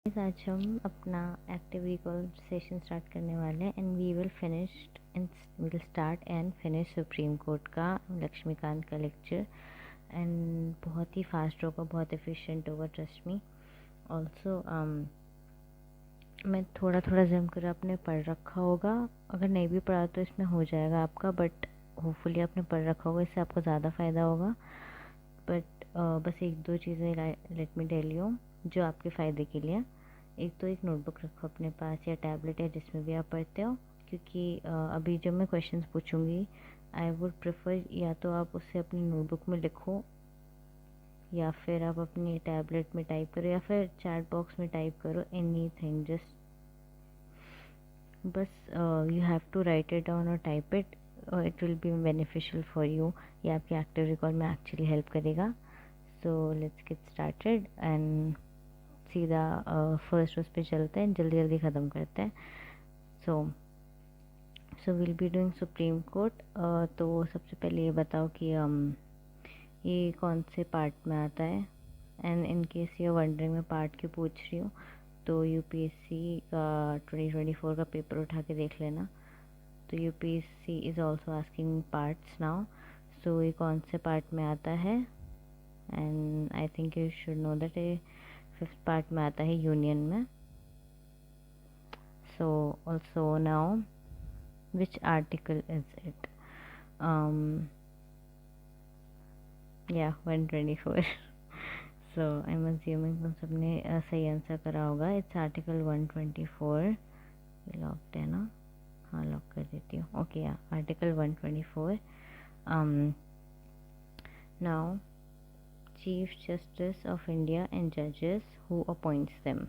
आज हम अपना एक्टिव रिकॉल सेशन स्टार्ट करने वाले हैं and we will start and finish supreme court का लक्ष्मीकांत का लेक्चर। एंड बहुत ही फास्ट होगा, बहुत एफिशिएंट होगा, ट्रस्ट मी। ऑल्सो मैं थोड़ा थोड़ा जम कर आपने पढ़ रखा होगा, अगर नहीं भी पढ़ा तो इसमें हो जाएगा आपका, बट होपफुली आपने पढ़ रखा होगा, इससे आपको ज़्यादा फ़ायदा होगा। बट बस एक दो चीज़ें लेट मी टेल यू जो आपके फ़ायदे के लिए। एक तो एक नोटबुक रखो अपने पास या टैबलेट या जिसमें भी आप पढ़ते हो, क्योंकि अभी जब मैं क्वेश्चंस पूछूंगी आई वुड प्रेफर या तो आप उससे अपनी नोटबुक में लिखो या फिर आप अपनी टैबलेट में टाइप करो या फिर चैट बॉक्स में टाइप करो, एनी थिंग, जस्ट बस you have to write it down और type it. It will be beneficial for you, ये आपके एक्टिव रिकॉल में एक्चुअली हेल्प करेगा। So let's get started and सीधा फर्स्ट उस पे चलते हैं, जल्दी जल्दी ख़त्म करते हैं। So will be doing Supreme Court. तो सबसे पहले ये बताओ कि ये कौन से पार्ट में आता है। And in case you wondering मैं पार्ट क्यों पूछ रही हूँ, तो यूपीएससी का 2024 का पेपर उठा के देख लेना। तो UPSC is also asking parts now. So ये कौन से पार्ट में आता है, and I think you should know that ये 5th पार्ट में आता है, यूनियन में। So also now which article is it? या 124। सो आई एम अज्यूमिंग तुम सबने सही आंसर करा होगा। It's article 124। लॉक्ड है ना? हाँ, लॉक कर देती हूँ। ओके, या article 124। Now Chief Justice of India and judges who appoints them.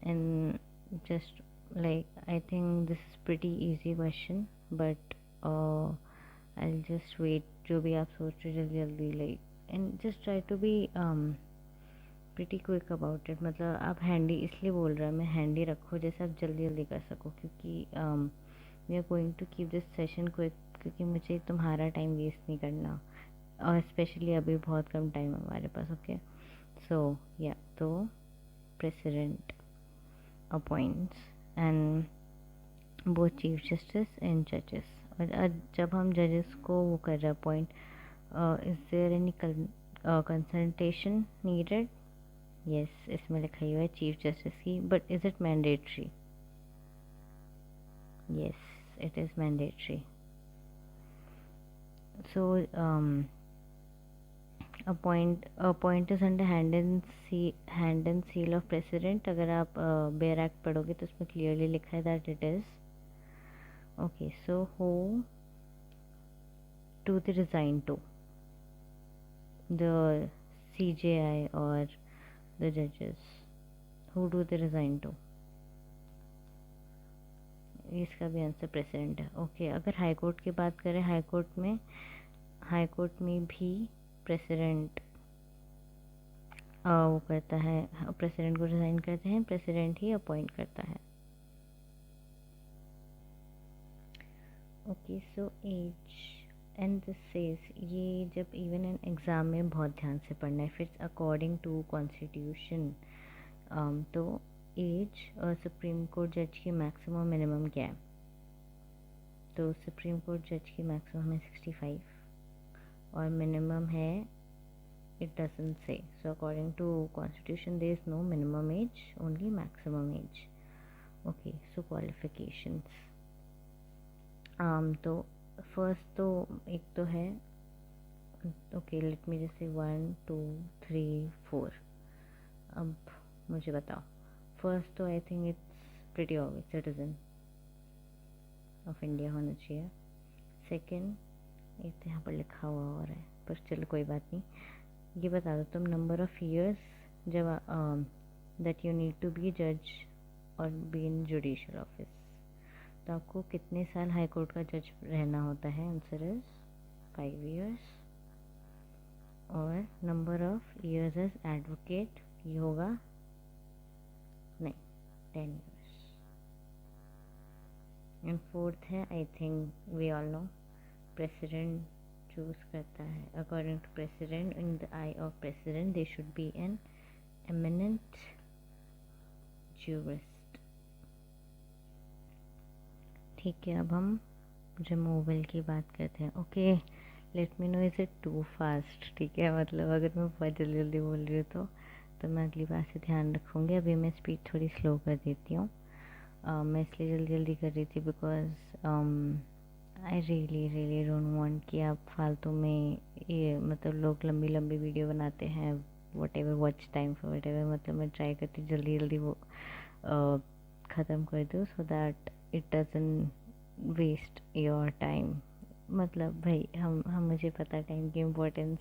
And just like I think this is pretty easy question, but I'll just wait जो भी आप सोच रहे जल्दी जल्दी, like and just try to be pretty quick about it। मतलब आप handy इसलिए बोल रहा मैं हैंडी रखो जैसे आप जल्दी जल्दी कर सको, क्योंकि we are going to keep this session quick, क्योंकि मुझे तुम्हारा टाइम वेस्ट नहीं करना, और स्पेशली अभी बहुत कम टाइम है हमारे पास। ओके, सो या तो president appoints and both chief justice and जजेस। और जब हम जजेस को वो कर रहे appoint, is there any consultation needed? Yes, इसमें लिखा हुआ है चीफ जस्टिस की, but is it mandatory? Yes, it is mandatory. So appoint is under hand and seal of president. अगर आप बेयर एक्ट पढ़ोगे तो उसमें क्लियरली लिखा है that it is okay. So who to the resign to the CJI और the जजेस, who do the resign to? इसका भी आंसर प्रेसिडेंट है। ओके, अगर हाई कोर्ट की बात करें, हाई कोर्ट में भी प्रेसिडेंट वो करता है, प्रेसिडेंट को रिज़ाइन करते हैं, प्रेसिडेंट ही अपॉइंट करता है। Okay, so as and this says, ये जब इवन एन एग्ज़ाम में बहुत ध्यान से पढ़ना है, फिर अकॉर्डिंग टू कॉन्स्टिट्यूशन। तो एज और सुप्रीम कोर्ट जज की मैक्सिमम मिनिमम क्या है? तो सुप्रीम कोर्ट जज की मैक्सिमम है 65 और मिनिमम है, it doesn't say. So according to constitution there is no minimum age, only maximum age. Okay, so qualifications, तो फर्स्ट तो एक तो है, ओके लेट मी जैसे 1 2 3 4। अब मुझे बताओ, फर्स्ट तो I think it's pretty obvious, citizen of India होना चाहिए। सेकंड एक तो यहाँ पर लिखा हुआ और है, पर चलो कोई बात नहीं। ये बता दो तुम, नंबर ऑफ़ ईयर्स जब that you need to be जज और बी इन जुडिशल ऑफिस, तो आपको कितने साल हाई कोर्ट का जज रहना होता है? Answer is 5 years। और number of years as advocate ये होगा नहीं, 10 years। एंड फोर्थ है, I think we all know, president choose करता है। According to president, in the eye of president they should be an eminent jurist. ठीक है, अब हम रिमूवल की बात करते हैं. Okay, let me know is it too fast. ठीक है, मतलब अगर मैं बहुत जल्दी जल्दी बोल रही हूँ तो मैं अगली बार से ध्यान रखूँगी. अभी मैं स्पीड थोड़ी स्लो कर देती हूँ. मैं इसलिए जल्दी जल्दी कर रही थी because I really don't want कि आप फालतू में ये मतलब लोग लंबी लंबी वीडियो बनाते हैं what ever watch time for what ever. मतलब मैं ट्राई करती हूँ जल्दी जल्दी वो ख़त्म कर दूँ so that it doesn't waste your time. मतलब भाई हम मुझे पता है टाइम की इम्पोर्टेंस,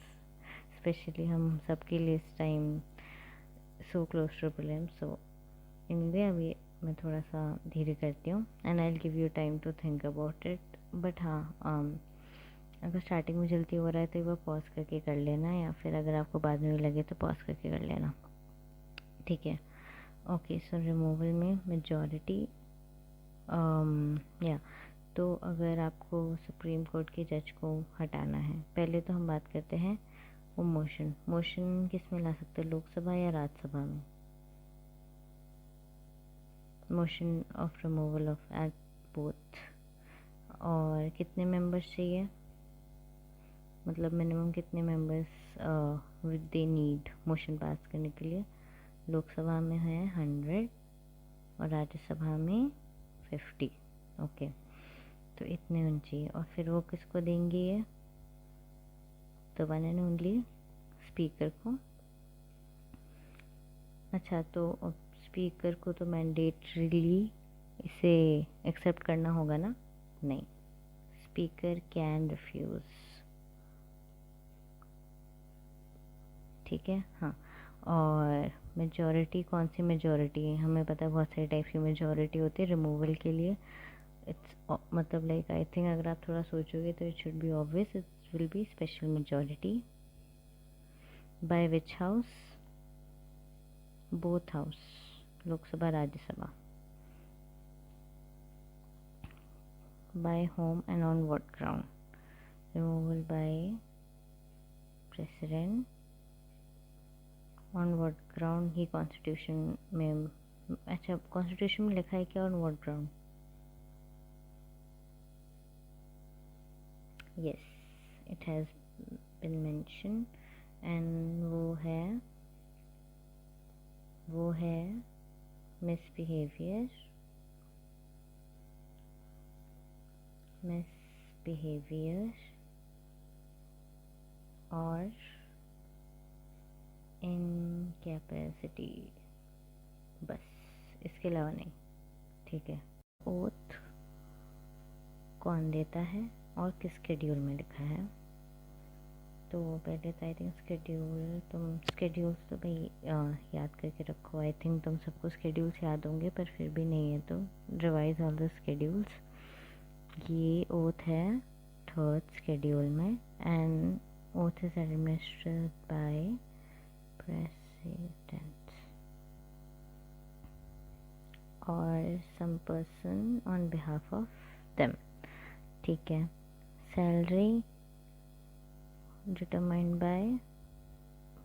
स्पेशली हम सबके लिए इस time so close to problem. So anyway अभी मैं थोड़ा सा धीरे करती हूँ and I will give you time to think about it. But हाँ, अगर स्टार्टिंग में जल्दी हो रहा है तो एक बार पॉज करके कर लेना, या फिर अगर आपको बाद में भी लगे तो पॉज करके कर लेना. ठीक है. ओके, सो रिमूवल में मेजॉरिटी या तो अगर आपको सुप्रीम कोर्ट के जज को हटाना है, पहले तो हम बात करते हैं वो मोशन किस में ला सकते हैं, लोकसभा या राज्यसभा में. Motion of removal of at both. और कितने मेंबर्स चाहिए, मतलब मिनिमम कितने members with they need motion pass करने के लिए. लोकसभा में है 100 और राज्यसभा में 50. ओके, तो इतने होने चाहिए. और फिर वो किसको देंगे ये, तो वन एंड ओनली स्पीकर को. अच्छा, तो स्पीकर को तो मैंडेटरीली इसे एक्सेप्ट करना होगा ना. नहीं, स्पीकर कैन रिफ्यूज़. ठीक है. हाँ, और मेजॉरिटी कौन सी मेजॉरिटी है, हमें पता है बहुत सारे टाइप की मेजॉरिटी होती है रिमूवल के लिए. इट्स मतलब लाइक आई थिंक अगर आप थोड़ा सोचोगे तो it should be obvious. It will be special majority by which house, both house, Lok Sabha Rajya Sabha. By home and on what ground. Removal by president on what ground ही constitution में. अच्छा, constitution में लिखा है क्या on what ground. yes, it has been mentioned. and वो है misbehavior और incapacity, बस, इसके अलावा नहीं. ठीक है. ओथ कौन देता है और किस शेड्यूल में लिखा है, तो पहले तो आई थिंक स्केड्यूल्स तो भाई याद करके रखो. आई थिंक तुम सबको स्केड्यूल्स याद होंगे, पर फिर भी नहीं है तो रिवाइज ऑल द स्केड्यूल्स. ये ओथ है थर्ड शेड्यूल में and oath is administered by president और some person on behalf of them. ठीक है. सैलरी डिटरमाइंड बाय,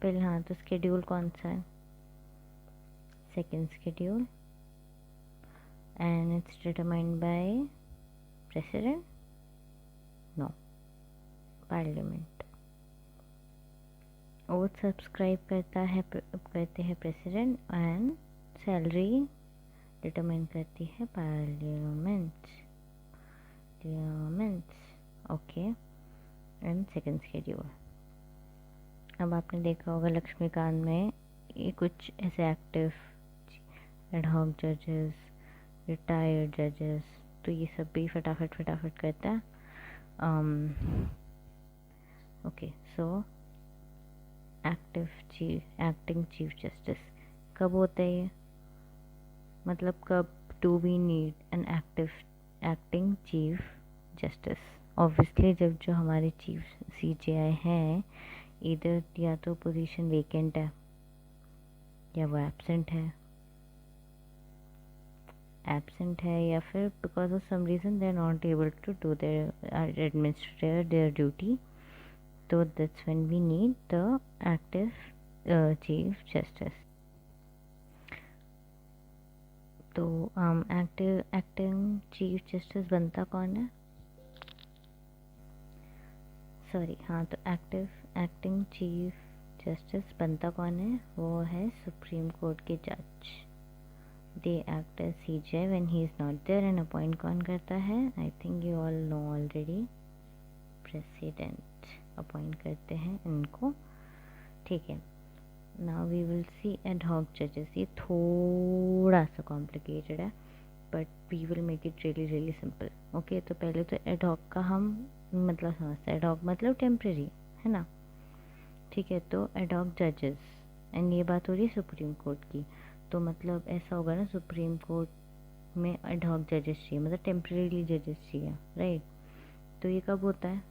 पहले हाँ तो स्केड्यूल कौन सा है, second schedule. And it's determined by president, no, parliament. Oath subscribe करते हैं प्रेसिडेंट एंड सैलरी डिटरमाइन करती है parliament. Okay. And second schedule. अब आपने देखा होगा लक्ष्मीकांत में ये कुछ ऐसे एक्टिव एडहॉक जजेस, रिटायर्ड जजेस, तो ये सब भी फटाफट करता है. Okay, so acting chief justice कब होता है ये, मतलब कब do we need an acting chief justice. Obviously जब जो हमारे चीफ CJI हैं इधर या तो पोजीशन वेकेंट है या वो एब्सेंट है या फिर because of some reason they are not able to do their administrate their duty. तो that's when we need the active chief justice. Acting chief justice बनता कौन है? सॉरी, हाँ, तो एक्टिंग चीफ जस्टिस बनता कौन है? वो है सुप्रीम कोर्ट के जज। They act as CJ when he is not there. And appoint कौन करता है? I think you all know already, president appoint करते हैं इनको, ठीक है। Now we will see ad hoc जजेस। ये थोड़ा सा कॉम्प्लिकेटेड है, but we will make it really simple. Okay, तो पहले तो एड हॉक का हम मतलब समझते हैं। एड हॉक मतलब टेम्प्रेरी, है ना, ठीक है। तो एड हॉक जजेस, एंड ये बात हो रही है सुप्रीम कोर्ट की, तो मतलब ऐसा होगा ना, सुप्रीम कोर्ट में एड हॉक जजेस चाहिए, मतलब टेम्प्रेरीली जजेस चाहिए, राइट। तो ये कब होता है?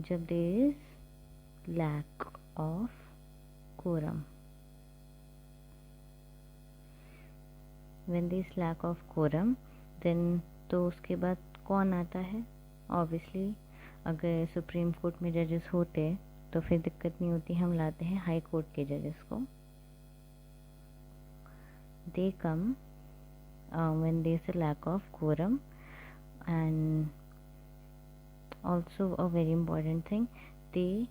जब there is lack of quorum. When there is lack of quorum, then तो उसके बाद कौन आता है? ऑब्वियसली अगर सुप्रीम कोर्ट में जजेस होते तो फिर दिक्कत नहीं होती, हम लाते हैं हाई कोर्ट के जजेस को। दे कम when there is a lack of quorum, and also a very important thing, they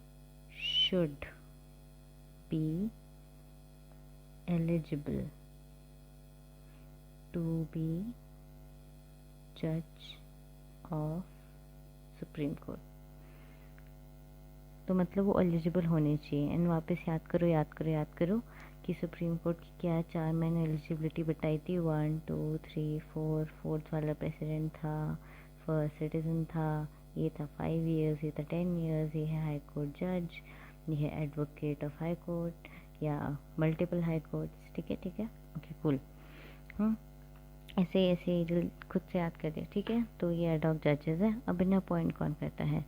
should be eligible to be judge of supreme Court. तो मतलब वो एलिजिबल होने चाहिए। एंड वापस याद करो कि सुप्रीम कोर्ट की क्या 4 मैंने एलिजिबिलिटी बताई थी, 1 2 3 4, फोर्थ वाला प्रेसिडेंट था, फर्स्ट सिटीजन था, ये था 5 years, ये था 10 years, ये है हाई कोर्ट जज, ये है एडवोकेट ऑफ हाई कोर्ट या मल्टीपल हाई कोर्ट्स, ठीक है, ओके कूल। ऐसे जो खुद से याद कर दिया, ठीक है। तो ये एडहॉक जजेस है। अब इन्हें अपॉइंट कौन करता है?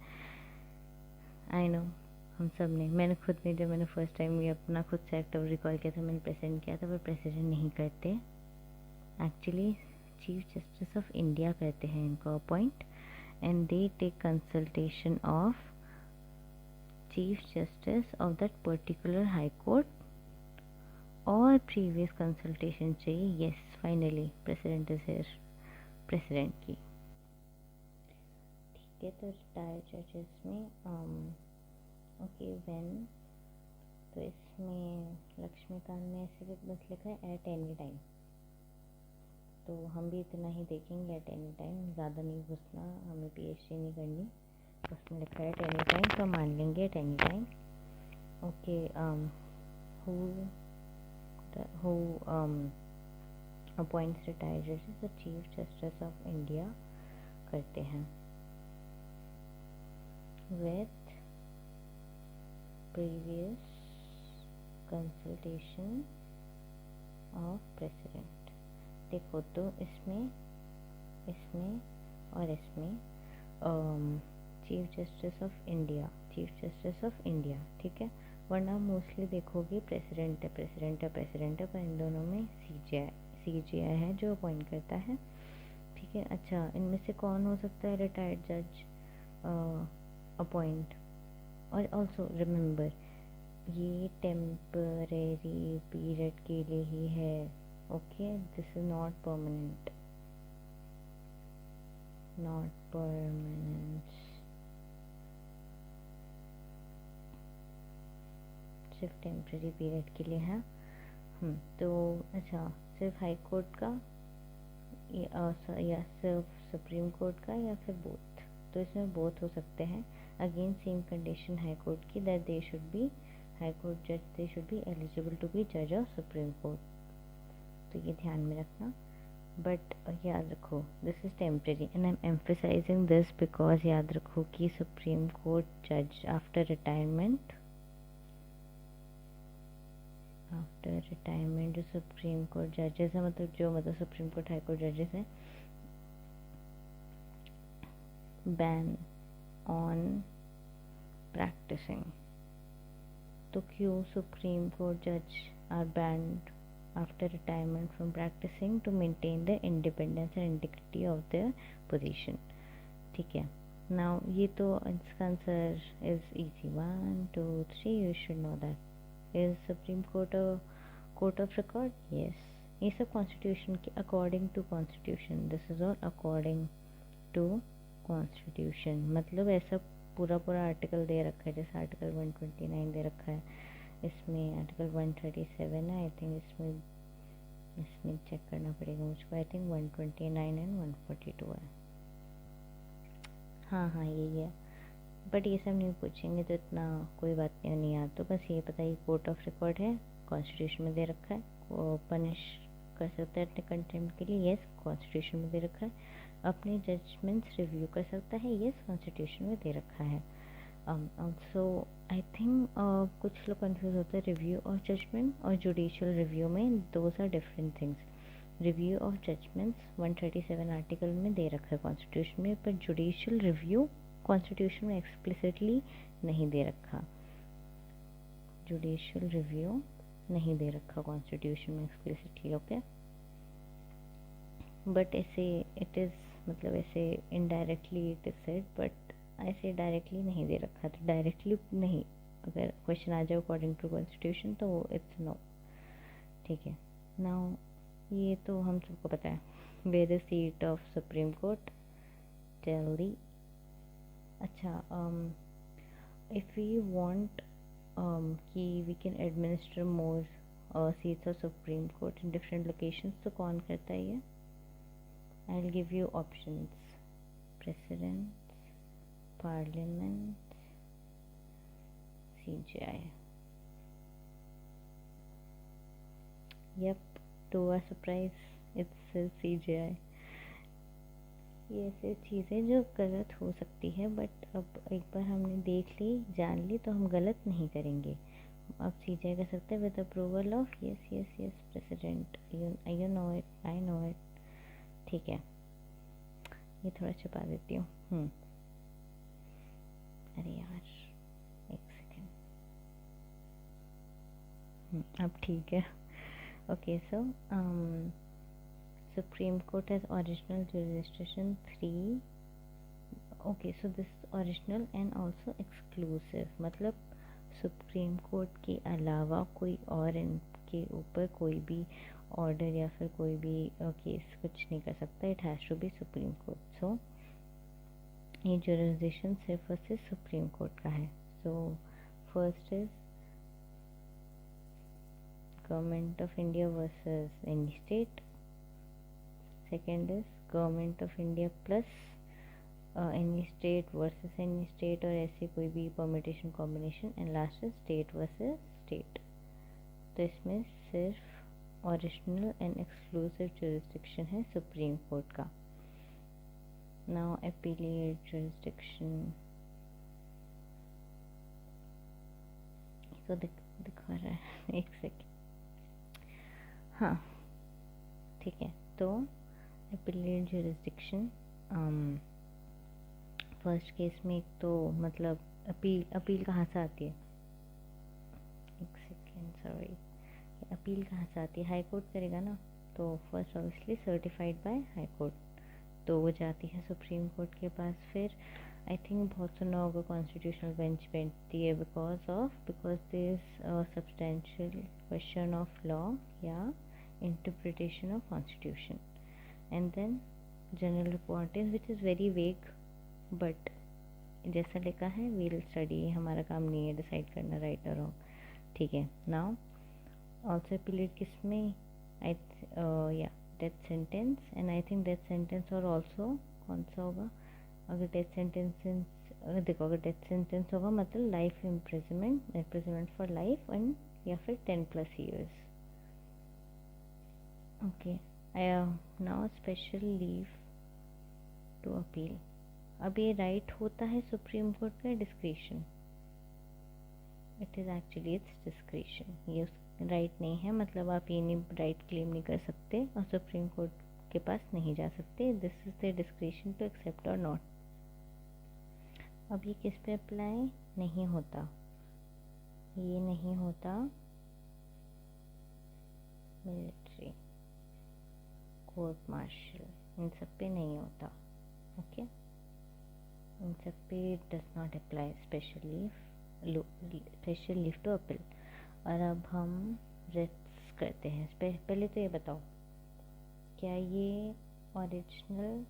आई नो हम सब ने, मैंने खुद ने, जब मैंने फर्स्ट टाइम ये अपना खुद से एक्ट रिकॉल किया था, मैंने प्रेसिडेंट किया था, पर प्रेसिडेंट नहीं करते, actually chief justice of India करते हैं इनको अपॉइंट। And they take consultation of chief justice of that particular high court, और प्रीवियस कंसल्टेशन चाहिए। Yes, finally president is here, president की, ठीक है। तो रिटायर्ड जजेस में ओके व्हेन, तो इसमें लक्ष्मीकांत ने ऐसे बस लिखा है एट एनी टाइम, तो हम भी इतना ही देखेंगे, एट एनी टाइम, ज़्यादा नहीं घुसना, हमें PhD नहीं करनी, उसमें लिखा है एट एनी टाइम, तो मान लेंगे at any time. Okay, who appoints retired judges? The Chief Justice of India करते हैं with previous consultation of president। देखो तो इसमें और इसमें चीफ जस्टिस ऑफ इंडिया, ठीक है। वरना मोस्टली देखोगे प्रेसिडेंट है, पर इन दोनों में CJI है जो अपॉइंट करता है, ठीक है। अच्छा, इनमें से कौन हो सकता है रिटायर्ड जज अपॉइंट? और ऑल्सो रिमेंबर, ये टेम्परेरी पीरियड के लिए ही है, okay, this is not permanent, सिर्फ टेम्प्रेरी पीरियड के लिए है। तो अच्छा, सिर्फ हाई कोर्ट का या सिर्फ सुप्रीम कोर्ट का या फिर बोथ? तो इसमें बोथ हो सकते हैं। Again same condition high court की, that they should B high court जज, दे should be eligible to be जज ऑफ सुप्रीम कोर्ट, तो ये ध्यान में रखना। बट याद रखो this is temporary, and I am emphasizing this because याद रखो कि सुप्रीम कोर्ट जज आफ्टर रिटायरमेंट जो सुप्रीम कोर्ट जजेस हैं, मतलब सुप्रीम कोर्ट हाई कोर्ट जजेस हैं, बैन ऑन प्रैक्टिसिंग। तो क्यों सुप्रीम कोर्ट जज are banned after retirement from practicing? To maintain the independence and integrity of their position, ठीक है। नाउ ये तो इसका answer is easy, 1 2 3, you should know that. Is Supreme Court a court of record? Yes. ये सब constitution के according to constitution, this is all according to constitution. मतलब ऐसा पूरा पूरा आर्टिकल दे रखा है, जैसे आर्टिकल 129 दे रखा है, इसमें आर्टिकल 137 है, आई थिंक इसमें चेक करना पड़ेगा मुझको, आई थिंक 129 एंड 142 है। हाँ यही है, बट ये सब नहीं पूछेंगे तो इतना कोई बात नहीं याद, तो बस ये पता है कोर्ट ऑफ रिकॉर्ड है, कॉन्स्टिट्यूशन में दे रखा है, वो पनिश कर सकता है अपने कंटेम्प्ट के लिए, यस कॉन्स्टिट्यूशन में दे रखा है। अपने जजमेंट्स रिव्यू कर सकता है, यस कॉन्स्टिट्यूशन में दे रखा है। ऑल्सो आई थिंक कुछ लोग कंफ्यूज होते हैं रिव्यू ऑफ जजमेंट और जुडिशियल रिव्यू में, those are different things. Review of judgements 137 article में दे रखा है कॉन्स्टिट्यूशन में, पर जुडिशियल रिव्यू कॉन्स्टिट्यूशन में एक्सप्लिसिटली नहीं दे रखा, जुडिशियल रिव्यू नहीं दे रखा कॉन्स्टिट्यूशन में एक्सप्लिसिटली, ओके। बट ऐसे इट इज़, मतलब ऐसे indirectly it is said, but ऐसे डायरेक्टली नहीं दे रखा, तो डायरेक्टली नहीं, अगर क्वेश्चन आ जाए अकॉर्डिंग टू कॉन्स्टिट्यूशन तो इट्स नो, ठीक है। नाउ ये तो हम सबको पता है, where the seat of supreme court, Delhi. अच्छा, इफ़ वी वांट कि we can administer more seats of supreme court in different locations, तो कौन करता है ये? I will give you options, president, parliament, CJI। Yep, to our surprise, it's CJI। ये ऐसी चीज़ें जो गलत हो सकती है, बट अब एक बार हमने देख ली, जान ली, तो हम गलत नहीं करेंगे। अब CJI कर सकते हैं with approval of, yes yes yes president, you know it, I know it, ठीक है। ये थोड़ा छुपा देती हूँ। अरे यार एक सेकेंड, अब ठीक है, okay. So Supreme Court has original jurisdiction 3, okay, so this original and also exclusive, मतलब सुप्रीम कोर्ट के अलावा कोई और इनके ऊपर कोई भी ऑर्डर या फिर कोई भी केस कुछ नहीं कर सकता, it has to be Supreme Court. So ये जुरिस्डिक्शन सिर्फ और सिर्फ सुप्रीम कोर्ट का है। So first is government of India versus any state, second is government of India plus any state versus any state और ऐसी कोई भी permutation combination, and last is state versus state. तो इसमें सिर्फ ओरिजिनल एंड एक्सक्लूसिव जुरिस्डिक्शन है supreme court का। Now appellate jurisdiction तो दिखा रहा है, एक सेकेंड, हाँ ठीक है। तो अपीलेट जुरिस्डिक्शन फर्स्ट केस में एक तो मतलब अपील कहाँ से आती है, एक सेकेंड सॉरी, अपील कहाँ से आती है, हाई कोर्ट करेगा ना, तो first obviously certified by high court, तो वो जाती है सुप्रीम कोर्ट के पास। फिर आई थिंक बहुत सुना होगा कॉन्स्टिट्यूशनल बेंच बैठती है because there is substantial question of law या interpretation of constitution, and then general report is which is very vague, but जैसा लिखा है वील स्टडी, हमारा काम नहीं है डिसाइड करना राइट और रॉन्ग, ठीक है। नाउ ऑल्सो अपीलेट किस में, या death sentence, and I think death sentence और ऑल्सो कौन सा होगा, अगर डेथ सेंटेंस देखो, अगर डेथ सेंटेंस होगा मतलब life imprisonment for life and या फिर 10+ years, okay. Now special leave to appeal, अब ये राइट होता है सुप्रीम कोर्ट का discretion, it is actually it's discretion, ये राइट नहीं है, मतलब आप ये नहीं राइट क्लेम नहीं कर सकते और सुप्रीम कोर्ट के पास नहीं जा सकते, this is the discretion to accept और नॉट। अब ये किस पे अप्लाई नहीं होता, ये नहीं होता मिलिट्री, कोर्ट मार्शल, इन सब पे नहीं होता, ओके। इन सब पे does not apply special leave to appeal. और अब हम रिट्स करते हैं। पहले तो ये बताओ, क्या ये ओरिजिनल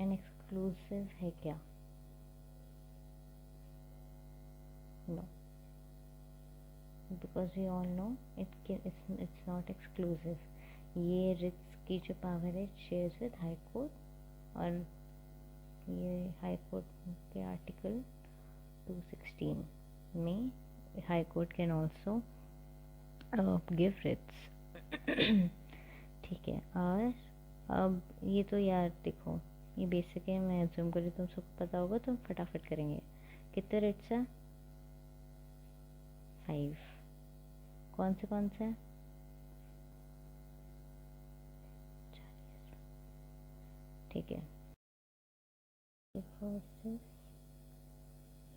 एंड एक्सक्लूसिव है क्या? No, because we all know it's not exclusive. ये रिट्स की जो पावर है शेयर्स विद हाई कोर्ट, और ये हाई कोर्ट के आर्टिकल 216 में high court can also give writs. ठीक है, और अब ये तो यार देखो, ये बेसिक है, मैं एज्यूम करी तुम सबको पता होगा तो फटाफट करेंगे। कितने रिट्स हैं? 5। कौन से हैं? ठीक है, first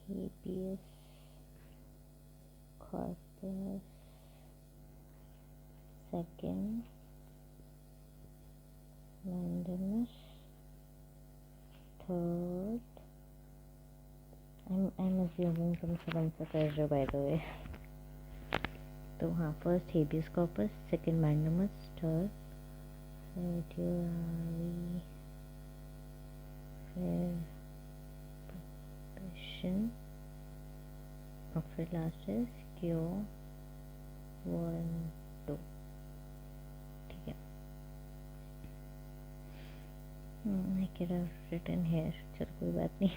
habeas corpus, second mandamus, third I'm assuming तुम सब आंसर कर रहे हो बाय द वे। तो हाँ, first habeas corpus, second mandamus, third certiorari verbatim, और फिर लास्ट इज क्यों 1 2। ठीक है, I could have written here, चल कोई बात नहीं।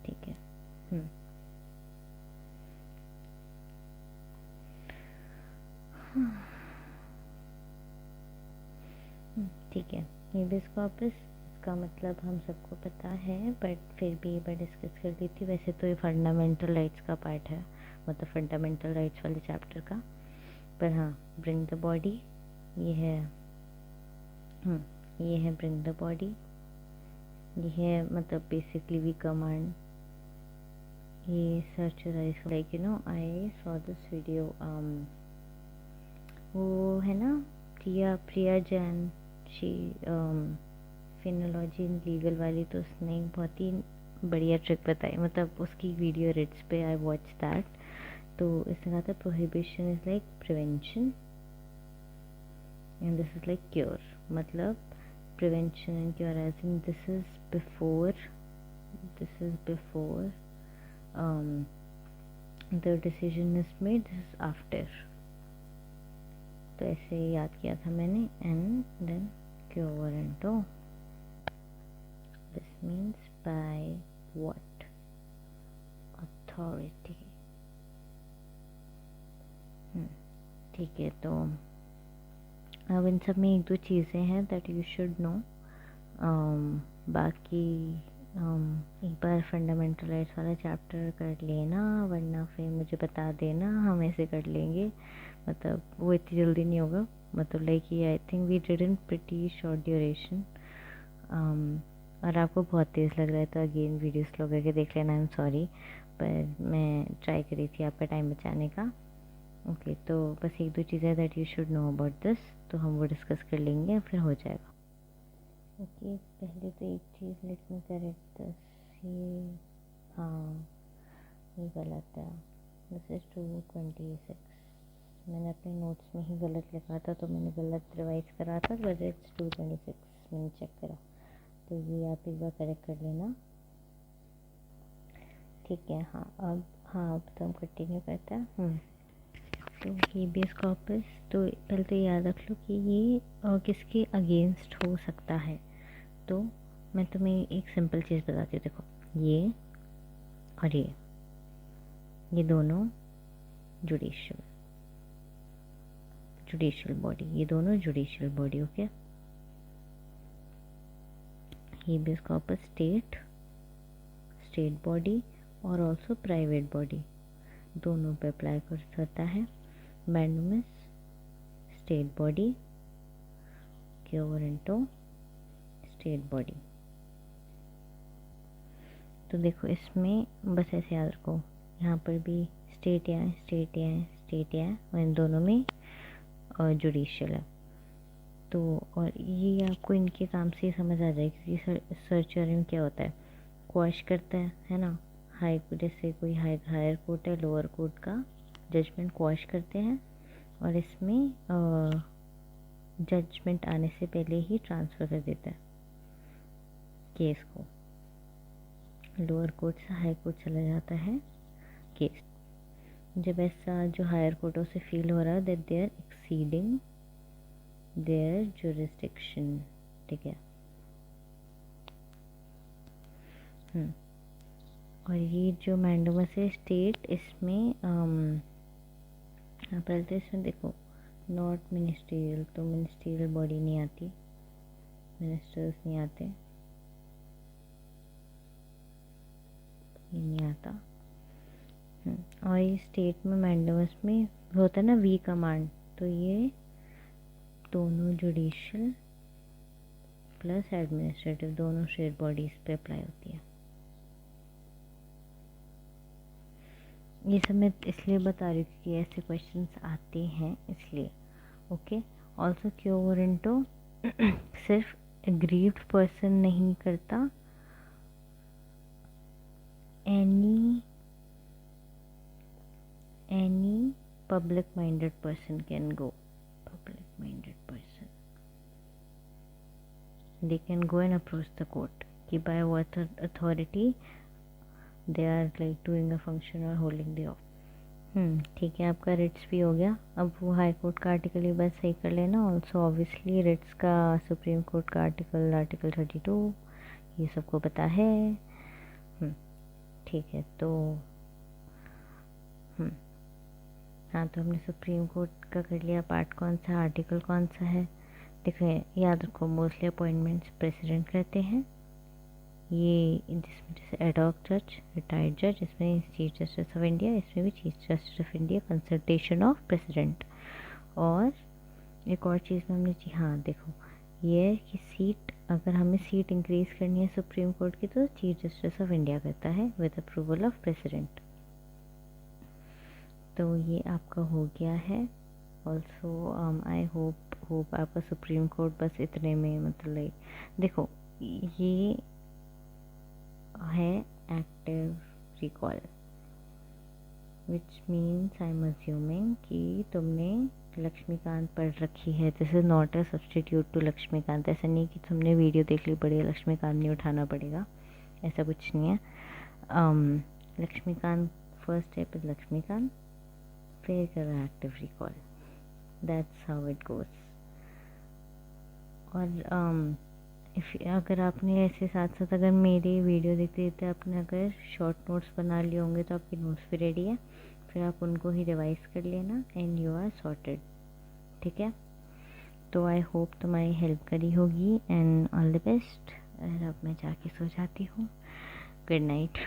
ठीक है, ठीक है। हेबियस कॉर्पस का मतलब हम सबको पता है, बट फिर भी एक बार डिस्कस कर ली थी। वैसे तो ये फंडामेंटल राइट्स का पार्ट है, मतलब फंडामेंटल राइट्स वाले चैप्टर का। पर हाँ, ब्रिंग द बॉडी ये है, ये है ब्रिंग द बॉडी, ये है मतलब बेसिकली वी कमांड ये search like you know I saw this video, वो है ना प्रिया जैन, शी फिनोलॉजी लीगल वाली, तो उसने एक बहुत ही बढ़िया ट्रिक बताई, मतलब उसकी वीडियो रिट्स पे आई वॉच दैट। तो इसने कहा था prohibition is like prevention and this is like cure. मतलब prevention and cure as in this is before the decision is made, this is after. तो ऐसे याद किया था मैंने, and then quo warranto, this means by what authority. ठीक है, तो अब इन सब में एक दो चीज़ें हैं दैट यू शुड नो। बाकी एक बार फंडामेंटल राइट्स वाला चैप्टर कर लेना, वरना फिर मुझे बता देना, हम ऐसे कर लेंगे। मतलब वो इतनी जल्दी नहीं होगा, मतलब लाइक ये I think we did in pretty short duration. और आपको बहुत तेज़ लग रहा है तो अगेन वीडियो स्लो करके देख लेना, आई एम सॉरी, पर मैं ट्राई करी थी आपका टाइम बचाने का। ओके, तो बस एक दो चीज़ें that you should know about this, तो हम वो डिस्कस कर लेंगे फिर हो जाएगा। ओके, पहले तो एक चीज़ लेट मी करेक्ट दिस, ये हाँ ये गलत है, दिस इज़ 226। मैंने अपने नोट्स में ही गलत लिखा था, तो मैंने गलत रिवाइज करा था, बट इट्स 226 मैंने चेक करा, तो ये आप एक बार करेक्ट कर लेना। ठीक है, अब तो हम कंटिन्यू करते हैं। तो हेबियस कॉर्पस, तो पहले तो याद रख लो कि ये किसके अगेंस्ट हो सकता है। तो मैं तुम्हें एक सिंपल चीज़ बताती हूँ, देखो ये और ये दोनों जुडिशियल बॉडी, ये दोनों judicial body. Okay, habeas corpus state body और ऑल्सो प्राइवेट बॉडी, दोनों पे अप्लाई कर सकता है। Mandamus state body, quo warranto state body. तो देखो इसमें बस ऐसे याद रखो, यहाँ पर भी स्टेट यहाँ है, स्टेट यहाँ है, स्टेट यहाँ है, और इन दोनों में जुडिशियल है। तो और ये आपको इनके काम से ही समझ आ जाएगी कि सर्चर में क्या होता है, क्वॉश करता है ना। हाई कोर्ट, जैसे कोई हायर कोर्ट है, लोअर कोर्ट का जजमेंट क्वॉश करते हैं, और इसमें जजमेंट आने से पहले ही ट्रांसफ़र कर देता है केस को। लोअर कोर्ट से हाई कोर्ट चला जाता है केस। जब ऐसा जो हायर कोर्टों से फील हो रहा है that they are exceeding their jurisdiction, ठीक है। और ये जो मैंडोमस है स्टेट, इसमें पहले तो इसमें देखो नॉट मिनिस्ट्रियल, तो मिनिस्ट्रियल बॉडी नहीं आती, मिनिस्टर्स नहीं आते, ये नहीं आता। और ये स्टेट में मैंडोमस में होता है ना वी कमांड, तो ये दोनों जुडिशियल प्लस एडमिनिस्ट्रेटिव दोनों स्टेट बॉडीज़ पे अप्लाई होती है। ये सब मैं इसलिए बता रही हूँ कि ऐसे क्वेश्चंस आते हैं इसलिए। ओके, ऑल्सो क्यो वारंटो सिर्फ एग्रीव्ड पर्सन नहीं करता, any public minded person can go, public minded person, they can go and approach the court कि by what authority they are like doing a function or holding the office। ठीक है, आपका Ritz भी हो गया। अब वो हाई कोर्ट का आर्टिकल ये बस सही कर लेना। ऑल्सो ऑब्वियसली रिट्स का सुप्रीम कोर्ट का आर्टिकल 32 ये सबको पता है। ठीक है, तो हाँ, तो हमने सुप्रीम कोर्ट का कर लिया। पार्ट कौन सा, आर्टिकल कौन सा है, देखो याद रखो मोस्टली अपॉइंटमेंट्स प्रेसिडेंट करते हैं। ये जिसमें जैसे एडॉक जज, रिटायर्ड जज, इसमें चीफ जस्टिस ऑफ इंडिया, इसमें भी chief justice of India, consultation of president. और एक और चीज़ में हमने हाँ देखो ये है कि सीट, अगर हमें सीट इंक्रीज़ करनी है सुप्रीम कोर्ट की तो चीफ जस्टिस ऑफ इंडिया करता है विद अप्रूवल ऑफ प्रेसिडेंट। तो ये आपका हो गया है। ऑल्सो आई होप आपका सुप्रीम कोर्ट बस इतने में मतलब देखो ये है active recall, which means I am assuming कि तुमने लक्ष्मीकांत पढ़ रखी है। This is not a substitute to Laxmikant. ऐसा नहीं कि तुमने वीडियो देख ली पड़ी है लक्ष्मीकांत नहीं उठाना पड़ेगा, ऐसा कुछ नहीं है। Laxmikant first step is Laxmikant, फिर करो active recall, that's how it goes. और अगर आपने ऐसे साथ साथ अगर मेरे वीडियो देखते देखते आपने अगर शॉर्ट नोट्स बना लिए होंगे तो आपके नोट्स भी रेडी है, फिर आप उनको ही रिवाइज कर लेना एंड यू आर सॉर्टेड। ठीक है, तो आई होप तुम्हारी हेल्प करी होगी एंड ऑल द बेस्ट। अब मैं जाके सो जाती हूँ। Good night.